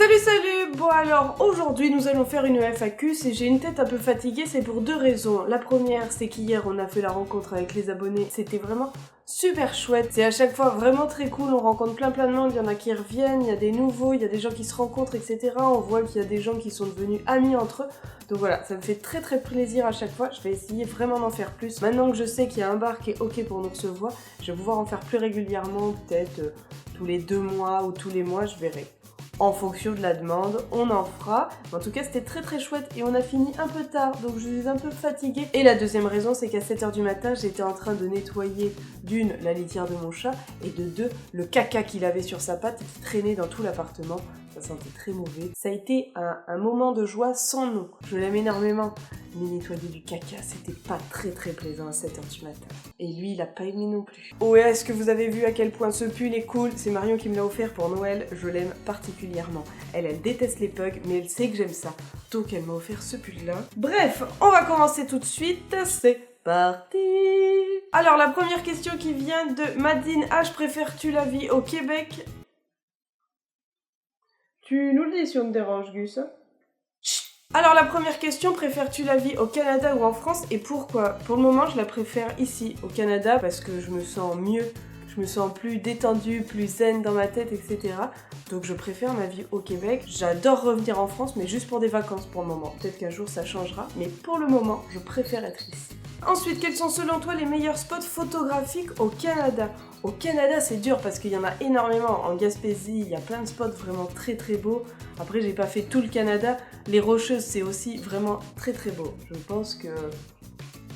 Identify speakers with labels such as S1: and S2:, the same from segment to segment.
S1: Salut. Bon alors, aujourd'hui nous allons faire une FAQ. Si j'ai une tête un peu fatiguée, c'est pour deux raisons. La première, c'est qu'hier on a fait la rencontre avec les abonnés. C'était vraiment super chouette. C'est à chaque fois vraiment très cool. On rencontre plein de monde. Il y en a qui reviennent, il y a des nouveaux, il y a des gens qui se rencontrent, etc. On voit qu'il y a des gens qui sont devenus amis entre eux. Donc voilà, ça me fait très plaisir à chaque fois. Je vais essayer vraiment d'en faire plus. Maintenant que je sais qu'il y a un bar qui est ok pour nous recevoir, je vais pouvoir en faire plus régulièrement, peut-être tous les 2 mois ou tous les mois, je verrai. En fonction de la demande, on en fera. En tout cas, c'était très chouette et on a fini un peu tard, donc je suis un peu fatiguée. Et la deuxième raison, c'est qu'à 7h du matin, j'étais en train de nettoyer d'une, la litière de mon chat, et de deux, le caca qu'il avait sur sa patte et qui traînait dans tout l'appartement. Ça sentait très mauvais. Ça a été un moment de joie sans nom. Je l'aime énormément. Mais nettoyer du caca, c'était pas très plaisant à 7h du matin. Et lui, il a pas aimé non plus. Oh, et est-ce que vous avez vu à quel point ce pull est cool? C'est Marion qui me l'a offert pour Noël. Je l'aime particulièrement. Elle déteste les pugs, mais elle sait que j'aime ça. Donc elle m'a offert ce pull-là. Bref, on va commencer tout de suite. C'est parti! Alors, la première question qui vient de Madine H. Préfères-tu la vie au Québec? Tu nous le dis si on te dérange, Gus. Alors la première question, préfères-tu la vie au Canada ou en France et pourquoi? Pour le moment, je la préfère ici, au Canada, parce que je me sens mieux, je me sens plus détendue, plus zen dans ma tête, etc. Donc je préfère ma vie au Québec. J'adore revenir en France, mais juste pour des vacances pour le moment. Peut-être qu'un jour ça changera, mais pour le moment, je préfère être ici. Ensuite, quels sont selon toi les meilleurs spots photographiques au Canada? Au Canada, c'est dur parce qu'il y en a énormément. En Gaspésie, il y a plein de spots vraiment très beaux. Après, j'ai pas fait tout le Canada. Les Rocheuses, c'est aussi vraiment très beau. Je pense que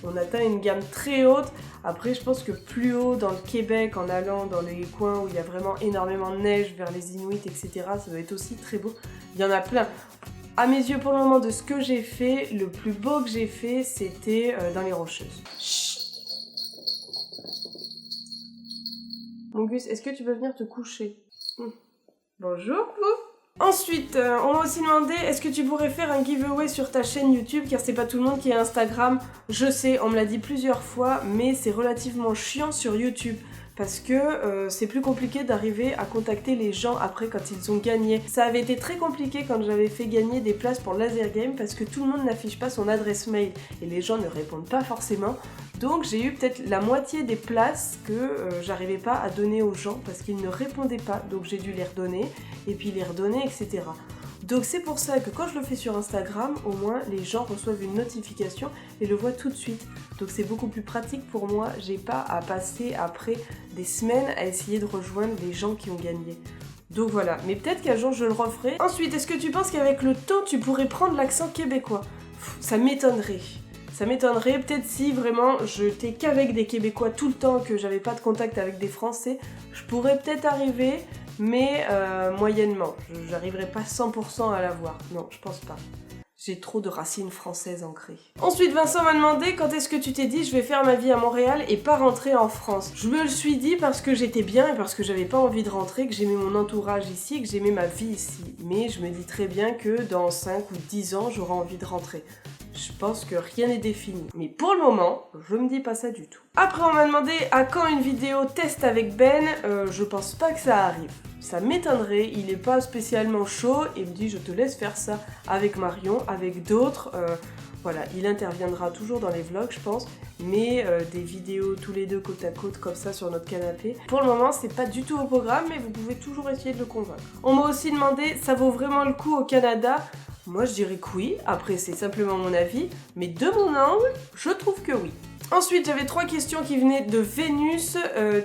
S1: on atteint une gamme très haute. Après, je pense que plus haut dans le Québec, en allant dans les coins où il y a vraiment énormément de neige, vers les Inuits, etc., ça doit être aussi très beau. Il y en a plein. À mes yeux, pour le moment, de ce que j'ai fait, le plus beau que j'ai fait, c'était dans les Rocheuses. Chut. Mon Gus, est-ce que tu peux venir te coucher? Bonjour, vous. Ensuite, on m'a aussi demandé, est-ce que tu pourrais faire un giveaway sur ta chaîne YouTube, car c'est pas tout le monde qui a Instagram. Je sais, on me l'a dit plusieurs fois, mais c'est relativement chiant sur YouTube. Parce que c'est plus compliqué d'arriver à contacter les gens après quand ils ont gagné. Ça avait été très compliqué quand j'avais fait gagner des places pour le laser game parce que tout le monde n'affiche pas son adresse mail et les gens ne répondent pas forcément. Donc j'ai eu peut-être la moitié des places que j'arrivais pas à donner aux gens parce qu'ils ne répondaient pas. Donc j'ai dû les redonner et puis les redonner, etc. Donc c'est pour ça que quand je le fais sur Instagram, au moins les gens reçoivent une notification et le voient tout de suite. Donc c'est beaucoup plus pratique pour moi, j'ai pas à passer après des semaines à essayer de rejoindre les gens qui ont gagné. Donc voilà, mais peut-être qu'un jour je le referai. Ensuite, est-ce que tu penses qu'avec le temps tu pourrais prendre l'accent québécois? Ça m'étonnerait. Ça m'étonnerait, peut-être si vraiment j'étais qu'avec des Québécois tout le temps, que j'avais pas de contact avec des Français, je pourrais peut-être arriver, mais moyennement. J'arriverai pas 100% à l'avoir. Non, je pense pas. J'ai trop de racines françaises ancrées. Ensuite, Vincent m'a demandé quand est-ce que tu t'es dit je vais faire ma vie à Montréal et pas rentrer en France. Je me le suis dit parce que j'étais bien et parce que j'avais pas envie de rentrer, que j'aimais mon entourage ici et que j'aimais ma vie ici. Mais je me dis très bien que dans 5 ou 10 ans, j'aurai envie de rentrer. Je pense que rien n'est défini. Mais pour le moment, je me dis pas ça du tout. Après, on m'a demandé à quand une vidéo test avec Ben. Je pense pas que ça arrive. Ça m'étonnerait, il est pas spécialement chaud et me dit je te laisse faire ça avec Marion, avec d'autres. Voilà, il interviendra toujours dans les vlogs, je pense, mais des vidéos tous les deux côte à côte comme ça sur notre canapé. Pour le moment, c'est pas du tout au programme, mais vous pouvez toujours essayer de le convaincre. On m'a aussi demandé, ça vaut vraiment le coup au Canada? Moi, je dirais que oui. Après, c'est simplement mon avis, mais de mon angle, je trouve que oui. Ensuite, j'avais 3 questions qui venaient de Vénus.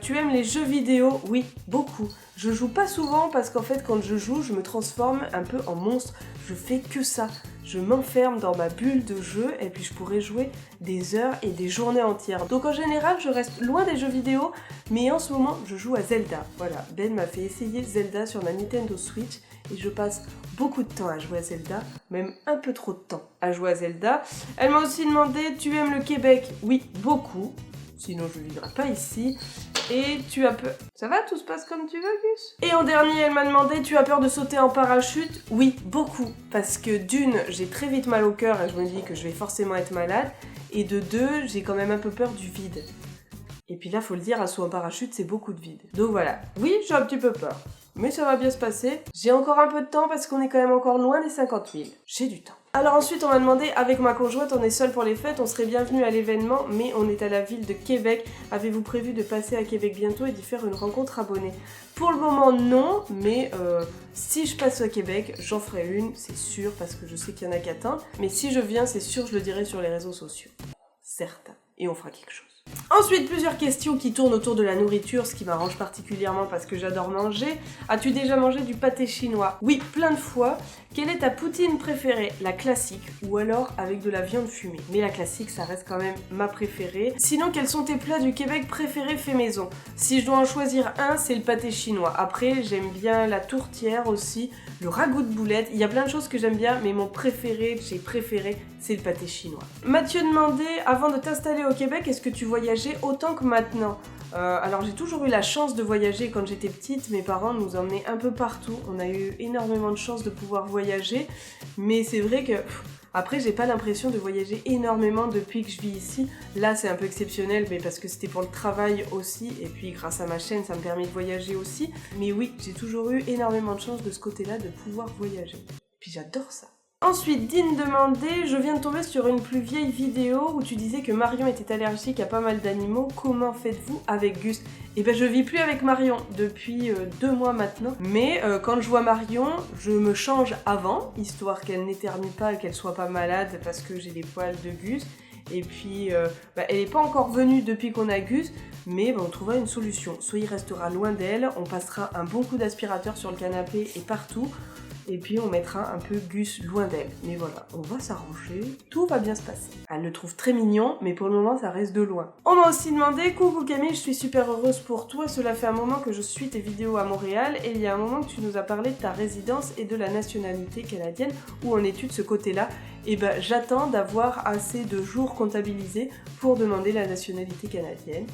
S1: Tu aimes les jeux vidéo? Oui, beaucoup. Je joue pas souvent parce qu'en fait, quand je joue, je me transforme un peu en monstre. Je fais que ça. Je m'enferme dans ma bulle de jeu et puis je pourrais jouer des heures et des journées entières. Donc en général, je reste loin des jeux vidéo, mais en ce moment, je joue à Zelda. Voilà, Ben m'a fait essayer Zelda sur ma Nintendo Switch et je passe beaucoup de temps à jouer à Zelda, même un peu trop de temps à jouer à Zelda. Elle m'a aussi demandé, tu aimes le Québec? Oui, beaucoup. Sinon, je ne vivrai pas ici. Et tu as peur... Ça va, tout se passe comme tu veux, Gus? Et en dernier, elle m'a demandé, tu as peur de sauter en parachute? Oui, beaucoup. Parce que d'une, j'ai très vite mal au cœur et je me dis que je vais forcément être malade. Et de deux, j'ai quand même un peu peur du vide. Et puis là, faut le dire, un saut en parachute, c'est beaucoup de vide. Donc voilà. Oui, j'ai un petit peu peur. Mais ça va bien se passer. J'ai encore un peu de temps parce qu'on est quand même encore loin des 50 000. J'ai du temps. Alors ensuite, on m'a demandé, avec ma conjointe, on est seul pour les fêtes, on serait bienvenus à l'événement, mais on est à la ville de Québec. Avez-vous prévu de passer à Québec bientôt et d'y faire une rencontre abonnée? Pour le moment, non, mais si je passe à Québec, j'en ferai une, c'est sûr, parce que je sais qu'il y en a qu'un. Mais si je viens, c'est sûr, je le dirai sur les réseaux sociaux. Certain. Et on fera quelque chose. Ensuite, plusieurs questions qui tournent autour de la nourriture, ce qui m'arrange particulièrement parce que j'adore manger. As-tu déjà mangé du pâté chinois? Oui, plein de fois. Quelle est ta poutine préférée? La classique, ou alors avec de la viande fumée. Mais la classique, ça reste quand même ma préférée. Sinon, quels sont tes plats du Québec préférés fait maison? Si je dois en choisir un, c'est le pâté chinois. Après, j'aime bien la tourtière aussi, le ragoût de boulettes. Il y a plein de choses que j'aime bien, mais mon préféré, c'est le pâté chinois. Mathieu demandait, avant de t'installer au Québec, est-ce que tu voyageais autant que maintenant? Alors j'ai toujours eu la chance de voyager quand j'étais petite, mes parents nous emmenaient un peu partout, on a eu énormément de chance de pouvoir voyager, mais c'est vrai que après j'ai pas l'impression de voyager énormément depuis que je vis ici. Là c'est un peu exceptionnel, mais parce que c'était pour le travail aussi, et puis grâce à ma chaîne ça me permet de voyager aussi, mais oui, j'ai toujours eu énormément de chance de ce côté-là de pouvoir voyager, puis j'adore ça. Ensuite, Dean demandait, je viens de tomber sur une plus vieille vidéo où tu disais que Marion était allergique à pas mal d'animaux. Comment faites-vous avec Gus? Eh ben je vis plus avec Marion depuis 2 mois maintenant. Mais quand je vois Marion, je me change avant, histoire qu'elle n'éternue pas et qu'elle soit pas malade parce que j'ai des poils de Gus. Et puis, elle n'est pas encore venue depuis qu'on a Gus, mais on trouvera une solution. Soit il restera loin d'elle, on passera un bon coup d'aspirateur sur le canapé et partout. Et puis on mettra un peu Gus loin d'elle. Mais voilà, on va s'arranger, tout va bien se passer. Elle le trouve très mignon, mais pour le moment ça reste de loin. On m'a aussi demandé, coucou Camille, je suis super heureuse pour toi, cela fait un moment que je suis tes vidéos à Montréal, et il y a un moment que tu nous as parlé de ta résidence et de la nationalité canadienne, où en es-tu de ce côté-là? Et ben j'attends d'avoir assez de jours comptabilisés pour demander la nationalité canadienne.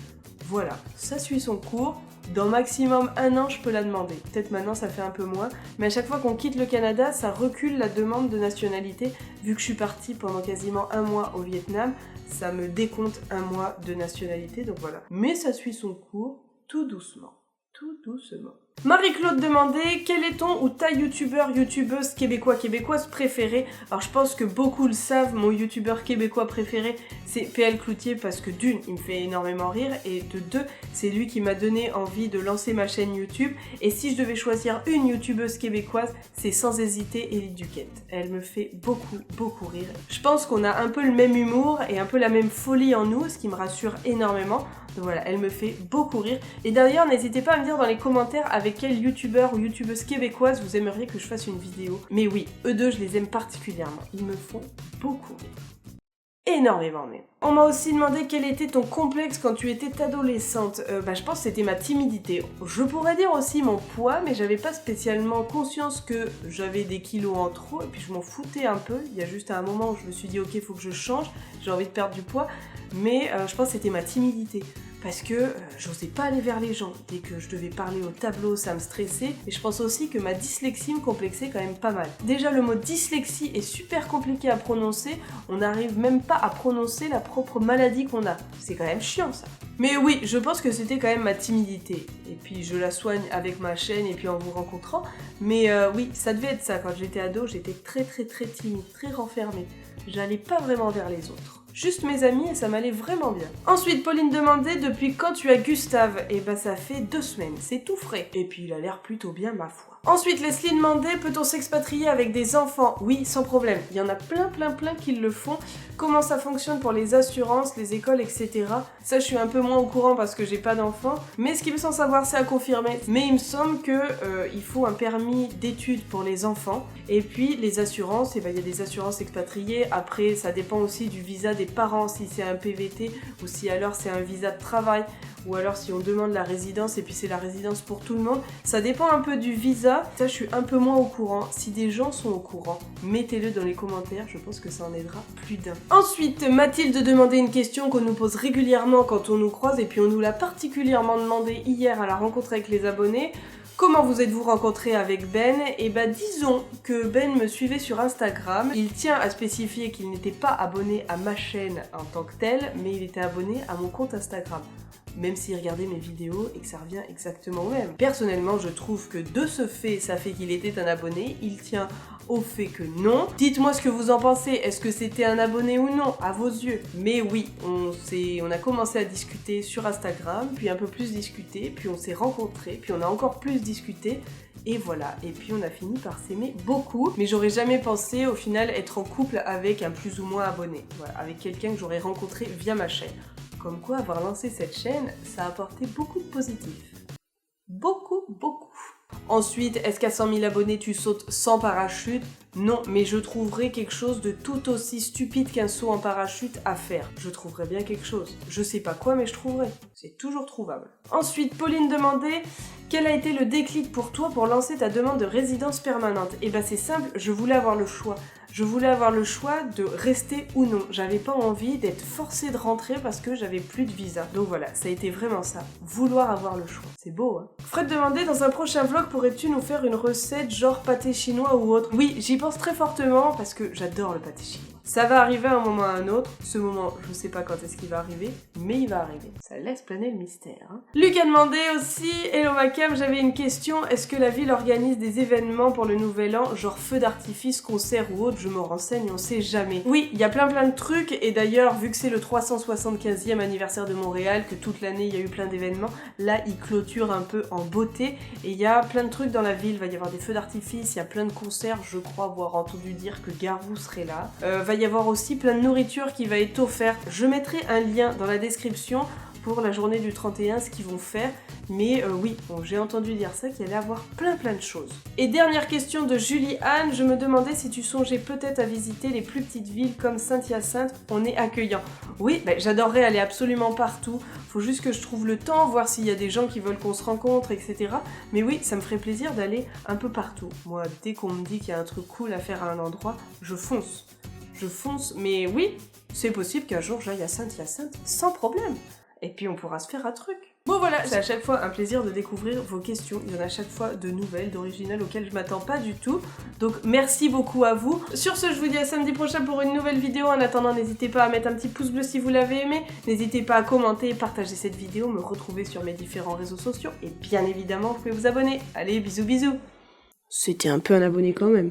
S1: Voilà, ça suit son cours. Dans maximum 1 an, je peux la demander. Peut-être maintenant, ça fait un peu moins. Mais à chaque fois qu'on quitte le Canada, ça recule la demande de nationalité. Vu que je suis partie pendant quasiment 1 mois au Vietnam, ça me décompte 1 mois de nationalité. Donc voilà. Mais ça suit son cours tout doucement. Tout doucement. Marie-Claude demandait quel est ton ou ta youtubeuse québécoise préférée. Alors je pense que beaucoup le savent, mon youtubeur québécois préféré c'est PL Cloutier parce que d'une, il me fait énormément rire et de deux, c'est lui qui m'a donné envie de lancer ma chaîne YouTube. Et si je devais choisir une youtubeuse québécoise, c'est sans hésiter Ellie Duquette. Elle me fait beaucoup rire. Je pense qu'on a un peu le même humour et un peu la même folie en nous, ce qui me rassure énormément. Donc voilà, elle me fait beaucoup rire. Et d'ailleurs, n'hésitez pas à me dire dans les commentaires avec quel youtubeur ou youtubeuse québécoise vous aimeriez que je fasse une vidéo. Mais oui, eux deux, je les aime particulièrement. Ils me font beaucoup rire. Énormément même. On m'a aussi demandé quel était ton complexe quand tu étais adolescente. Je pense que c'était ma timidité. Je pourrais dire aussi mon poids, mais j'avais pas spécialement conscience que j'avais des kilos en trop, et puis je m'en foutais un peu. Il y a juste un moment où je me suis dit ok, faut que je change, j'ai envie de perdre du poids, mais je pense que c'était ma timidité. Parce que j'osais pas aller vers les gens. Dès que je devais parler au tableau, ça me stressait. Et je pense aussi que ma dyslexie me complexait quand même pas mal. Déjà, le mot dyslexie est super compliqué à prononcer. On n'arrive même pas à prononcer la propre maladie qu'on a. C'est quand même chiant ça. Mais oui, je pense que c'était quand même ma timidité. Et puis je la soigne avec ma chaîne et puis en vous rencontrant. Mais oui, ça devait être ça. Quand j'étais ado, j'étais très timide, très renfermée. J'allais pas vraiment vers les autres. Juste mes amis et ça m'allait vraiment bien. Ensuite, Pauline demandait depuis quand tu as Gustave? Et ça fait 2 semaines, c'est tout frais. Et puis il a l'air plutôt bien ma foi. Ensuite, Leslie demandait peut-on s'expatrier avec des enfants? Oui, sans problème. Il y en a plein qui le font. Comment ça fonctionne pour les assurances, les écoles, etc. Ça, je suis un peu moins au courant parce que j'ai pas d'enfants. Mais ce qu'il me semble savoir, c'est à confirmer. Mais il me semble que il faut un permis d'études pour les enfants. Et puis les assurances, il y a des assurances expatriées. Après, ça dépend aussi du visa des parents, si c'est un PVT ou si alors c'est un visa de travail. Ou alors si on demande la résidence et puis c'est la résidence pour tout le monde. Ça dépend un peu du visa. Ça, je suis un peu moins au courant. Si des gens sont au courant, mettez-le dans les commentaires. Je pense que ça en aidera plus d'un. Ensuite, Mathilde demandait une question qu'on nous pose régulièrement quand on nous croise. Et puis on nous l'a particulièrement demandé hier à la rencontre avec les abonnés. Comment vous êtes-vous rencontrés avec Ben? Et disons que Ben me suivait sur Instagram. Il tient à spécifier qu'il n'était pas abonné à ma chaîne en tant que telle, mais il était abonné à mon compte Instagram. même s'il regardait mes vidéos et que ça revient exactement au même. Personnellement, je trouve que de ce fait, ça fait qu'il était un abonné, il tient au fait que non. Dites-moi ce que vous en pensez, est-ce que c'était un abonné ou non, à vos yeux? Mais oui, on a commencé à discuter sur Instagram, puis un peu plus discuter, puis on s'est rencontrés, puis on a encore plus discuté, et voilà, et puis on a fini par s'aimer beaucoup, mais j'aurais jamais pensé au final être en couple avec un plus ou moins abonné, voilà, avec quelqu'un que j'aurais rencontré via ma chaîne. Comme quoi, avoir lancé cette chaîne, ça a apporté beaucoup de positifs. Beaucoup, beaucoup. Ensuite, est-ce qu'à 100 000 abonnés, tu sautes sans parachute? Non, mais je trouverai quelque chose de tout aussi stupide qu'un saut en parachute à faire. Je trouverai bien quelque chose. Je sais pas quoi, mais je trouverai. C'est toujours trouvable. Ensuite, Pauline demandait quel a été le déclic pour toi pour lancer ta demande de résidence permanente? Eh ben c'est simple, je voulais avoir le choix. Je voulais avoir le choix de rester ou non. J'avais pas envie d'être forcée de rentrer parce que j'avais plus de visa. Donc voilà, ça a été vraiment ça. Vouloir avoir le choix. C'est beau, hein? Fred demandait dans un prochain vlog, pourrais-tu nous faire une recette genre pâté chinois ou autre? Oui, j'y pense très fortement parce que j'adore le pâté chinois. Ça va arriver à un moment ou à un autre. Ce moment, je sais pas quand est-ce qu'il va arriver, mais il va arriver. Ça laisse planer le mystère, hein. Luc a demandé aussi, hello Macam, j'avais une question. Est-ce que la ville organise des événements pour le nouvel an, genre feu d'artifice, concert ou autre? Je me renseigne, on sait jamais. Oui, il y a plein de trucs, et d'ailleurs, vu que c'est le 375e anniversaire de Montréal, que toute l'année il y a eu plein d'événements, là il clôture un peu en beauté, et il y a plein de trucs dans la ville. Il va y avoir des feux d'artifice, il y a plein de concerts, je crois avoir entendu dire que Garou serait là. Va y avoir aussi plein de nourriture qui va être offerte. Je mettrai un lien dans la description pour la journée du 31, ce qu'ils vont faire. Mais oui, bon, j'ai entendu dire ça, qu'il allait avoir plein de choses. Et dernière question de Julie-Anne, je me demandais si tu songeais peut-être à visiter les plus petites villes comme Saint-Hyacinthe, on est accueillant. Oui, j'adorerais aller absolument partout, faut juste que je trouve le temps, voir s'il y a des gens qui veulent qu'on se rencontre, etc. Mais oui, ça me ferait plaisir d'aller un peu partout. Moi, dès qu'on me dit qu'il y a un truc cool à faire à un endroit, je fonce. Je fonce, mais oui, c'est possible qu'un jour j'aille à Saint-Hyacinthe sans problème. Et puis on pourra se faire un truc. Bon voilà, c'est à chaque fois un plaisir de découvrir vos questions. Il y en a à chaque fois de nouvelles, d'originales auxquelles je m'attends pas du tout. Donc merci beaucoup à vous. Sur ce, je vous dis à samedi prochain pour une nouvelle vidéo. En attendant, n'hésitez pas à mettre un petit pouce bleu si vous l'avez aimé. N'hésitez pas à commenter, partager cette vidéo, me retrouver sur mes différents réseaux sociaux. Et bien évidemment, vous pouvez vous abonner. Allez, bisous bisous. C'était un peu un abonné quand même.